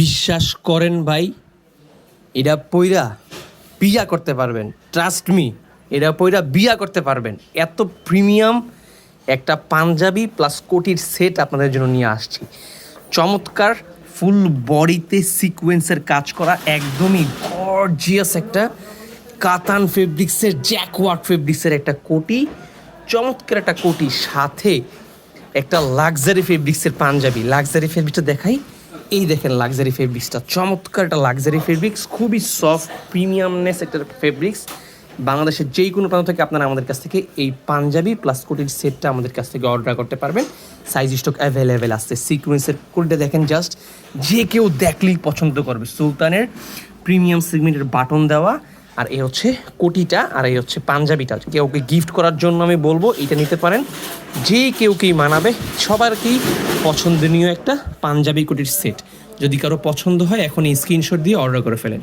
বিশ্বাস করেন ভাই, এটা পইরা বিয়া করতে পারবেন। ট্রাস্ট মি, এটা পইরা বিয়া করতে পারবেন। এত প্রিমিয়াম একটা পাঞ্জাবি প্লাস কোটির সেট আপনাদের জন্য নিয়ে আসছি। চমৎকার ফুল বডিতে সিকোয়েন্সের কাজ করা, একদমই গর্জিয়াস একটা কাতান ফেব্রিক্সের, জ্যাকওয়ার্ক ফেব্রিক্সের একটা কোটি, চমৎকার একটা কোটি, সাথে একটা লাক্সারি ফেব্রিক্সের পাঞ্জাবি। লাক্সারি ফেব্রিক্সটা দেখাই, এই দেখেন লাক্সারি ফেব্রিক্সটা, চমৎকার একটা লাক্সারি ফেব্রিক্স, খুবই সফট প্রিমিয়ামনেস একটা ফেব্রিক্স। বাংলাদেশের যেই কোনো প্রান্ত থেকে আপনারা আমাদের কাছ থেকে এই পাঞ্জাবি প্লাস কোটির সেটটা আমাদের কাছ থেকে অর্ডার করতে পারবেন। সাইজ স্টক অ্যাভেলেবেল আছে। সিকোয়েন্সের কোটিটা দেখেন, জাস্ট যে কেউ দেখলেই পছন্দ করবে। সুলতানের প্রিমিয়াম সেগমেন্টের বাটন দেওয়া, আর এই হচ্ছে কোটিটা, আর এই হচ্ছে পাঞ্জাবিটা। কেউকে গিফট করার জন্য আমি বলবো এটা নিতে পারেন, যে কেউকেই মানাবে, সবারকেই পছন্দনীয় একটা পাঞ্জাবি কোটির সেট। যদি কারো পছন্দ হয় এখন এই স্ক্রিনশট দিয়ে অর্ডার করে ফেলেন।